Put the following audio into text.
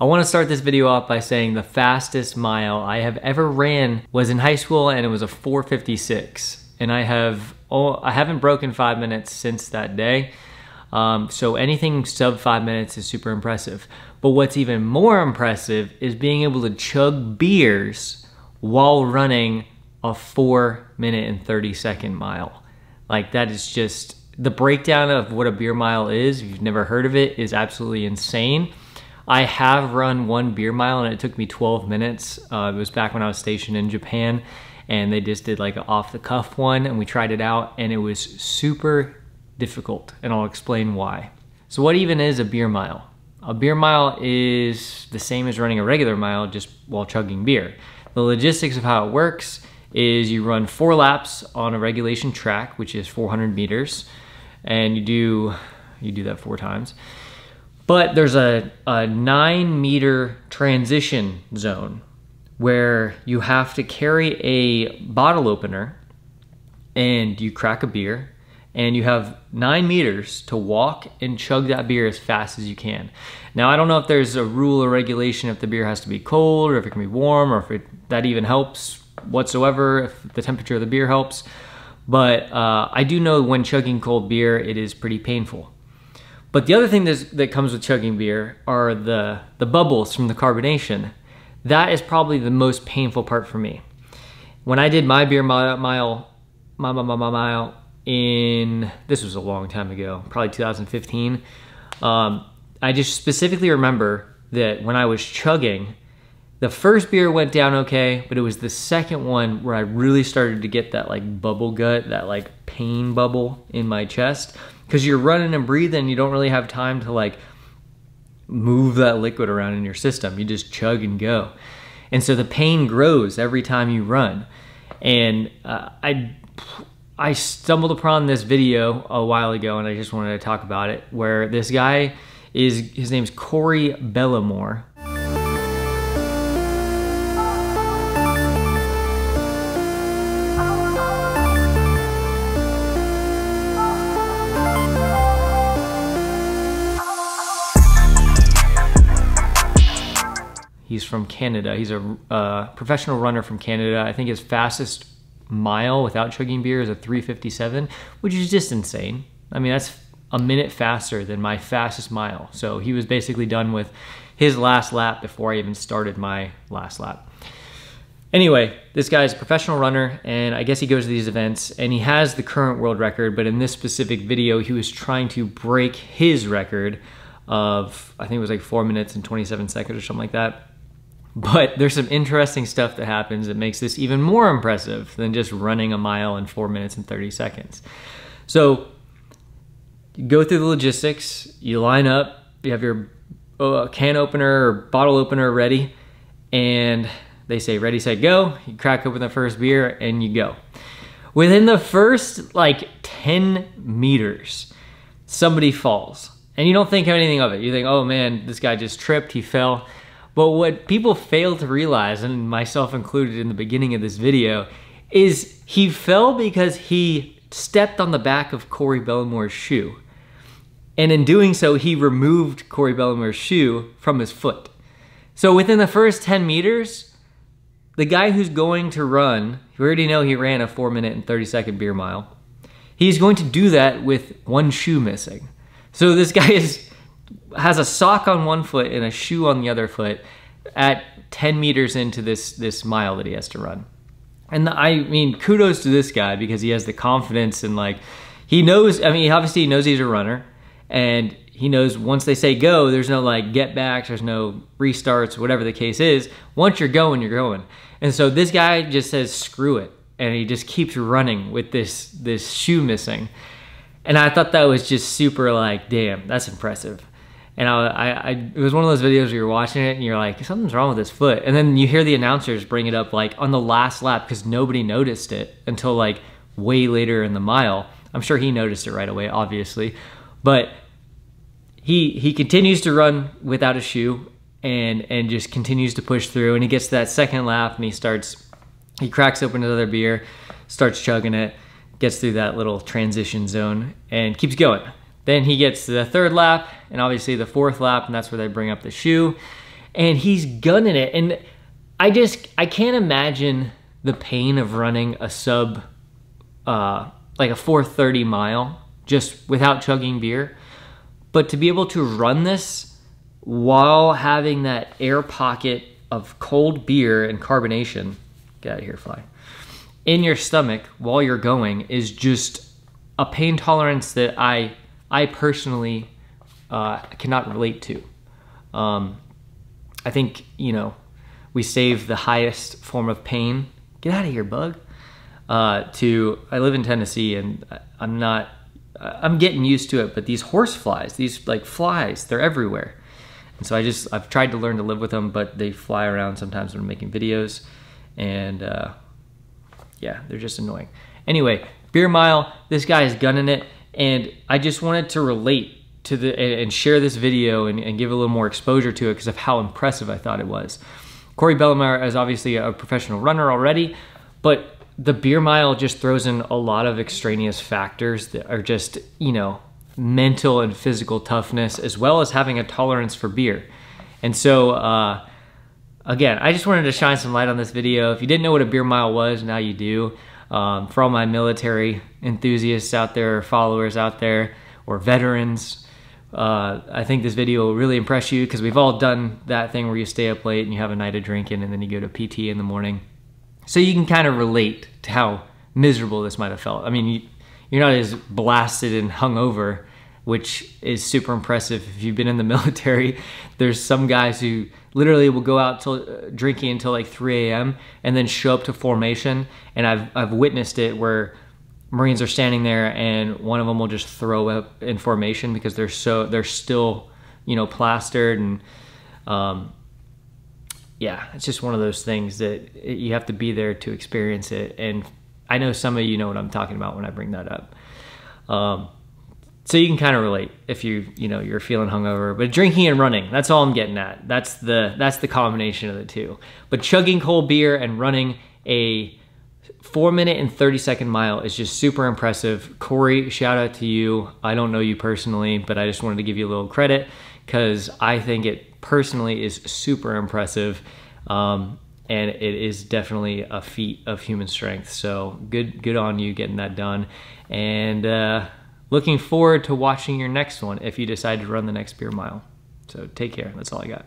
I want to start this video off by saying the fastest mile I have ever ran was in high school, and it was a 4:56. And I haven't broken 5 minutes since that day. So anything sub 5 minutes is super impressive. But what's even more impressive is being able to chug beers while running a 4-minute and 30-second mile. Like, that is just, the breakdown of what a beer mile is, if you've never heard of it, is absolutely insane. I have run one beer mile and it took me 12 minutes. It was back when I was stationed in Japan, and they just did like an off-the-cuff one, and we tried it out, and it was super difficult, and I'll explain why. So what even is a beer mile? A beer mile is the same as running a regular mile, just while chugging beer. The logistics of how it works is you run 4 laps on a regulation track, which is 400 meters, and you do that 4 times. But there's a 9-meter transition zone where you have to carry a bottle opener and you crack a beer, and you have 9 meters to walk and chug that beer as fast as you can. Now, I don't know if there's a rule or regulation if the beer has to be cold or if it can be warm, or if that even helps whatsoever, if the temperature of the beer helps. But I do know when chugging cold beer, it is pretty painful. But the other thing that comes with chugging beer are the bubbles from the carbonation. That is probably the most painful part for me. When I did my beer mile in, this was a long time ago, probably 2015, I just specifically remember that when I was chugging, the first beer went down okay, but it was the second one where I really started to get that like bubble gut, that like pain bubble in my chest, because you're running and breathing, you don't really have time to like move that liquid around in your system. You just chug and go. And so the pain grows every time you run. And I stumbled upon this video a while ago, and I just wanted to talk about it, where this guy his name's Corey Bellamore. He's from Canada. He's a professional runner from Canada. I think his fastest mile without chugging beer is a 3:57, which is just insane. I mean, that's a minute faster than my fastest mile. So he was basically done with his last lap before I even started my last lap. Anyway, this guy's a professional runner, and I guess he goes to these events, and he has the current world record, but in this specific video, he was trying to break his record of, I think it was like 4 minutes and 27 seconds or something like that. But there's some interesting stuff that happens that makes this even more impressive than just running a mile in 4 minutes and 30 seconds. So you go through the logistics, you line up, you have your can opener or bottle opener ready, and they say ready, set, go. You crack open the first beer and you go. Within the first like 10 meters, somebody falls. And you don't think anything of it. You think, oh man, this guy just tripped, he fell. But what people fail to realize, and myself included in the beginning of this video, is he fell because he stepped on the back of Corey Bellamore's shoe. And in doing so, he removed Corey Bellamore's shoe from his foot. So within the first 10 meters, the guy who's going to run, you already know he ran a 4-minute and 30-second beer mile. He's going to do that with one shoe missing. So this guy has a sock on one foot and a shoe on the other foot at 10 meters into this mile that he has to run. And I mean, kudos to this guy, because he has the confidence, and like, he knows, I mean, obviously he knows he's a runner, and he knows once they say go, there's no like get backs, there's no restarts, whatever the case is. Once you're going, you're going. And so this guy just says, screw it. And he just keeps running with this shoe missing. And I thought that was just super like, damn, that's impressive. And it was one of those videos where you're watching it and you're like, something's wrong with his foot. And then you hear the announcers bring it up like on the last lap, because nobody noticed it until like way later in the mile. I'm sure he noticed it right away, obviously. But he continues to run without a shoe and just continues to push through. And he gets to that second lap and he cracks open another beer, starts chugging it, gets through that little transition zone and keeps going. Then he gets to the third lap and obviously the fourth lap, and that's where they bring up the shoe. and he's gunning it. And I can't imagine the pain of running a sub, like a 4:30 mile just without chugging beer. But to be able to run this while having that air pocket of cold beer and carbonation, get out of here, fly, in your stomach while you're going is just a pain tolerance that I personally cannot relate to. I think, you know, we save the highest form of pain. Get out of here, bug. I live in Tennessee, and I'm getting used to it, but these horse flies, these like flies, they're everywhere. And so I've tried to learn to live with them, but they fly around sometimes when I'm making videos, and yeah, they're just annoying. Anyway, beer mile, this guy is gunning it, and I just wanted to relate to and share this video and give a little more exposure to it because of how impressive I thought it was. Corey Bellemare is obviously a professional runner already, but the beer mile just throws in a lot of extraneous factors that are just, you know, mental and physical toughness, as well as having a tolerance for beer. And so, again, I just wanted to shine some light on this video. If you didn't know what a beer mile was, now you do. For all my military enthusiasts out there, or followers out there, or veterans, I think this video will really impress you because we've all done that thing where you stay up late and you have a night of drinking and then you go to PT in the morning. So you can kind of relate to how miserable this might have felt. I mean, you're not as blasted and hungover, which is super impressive. If you've been in the military, there's some guys who literally will go out till drinking until like 3 a.m. and then show up to formation. And I've witnessed it where Marines are standing there and one of them will just throw up in formation because they're still, you know, plastered. And yeah, it's just one of those things that you have to be there to experience it. And I know some of you know what I'm talking about when I bring that up. So you can kind of relate if you're feeling hungover. But drinking and running, that's all I'm getting at. That's the combination of the two. But chugging cold beer and running a 4-minute and 30-second mile is just super impressive. Corey, shout out to you. I don't know you personally, but I just wanted to give you a little credit because I think it personally is super impressive. And it is definitely a feat of human strength. So good on you getting that done. And looking forward to watching your next one if you decide to run the next beer mile. So take care. That's all I got.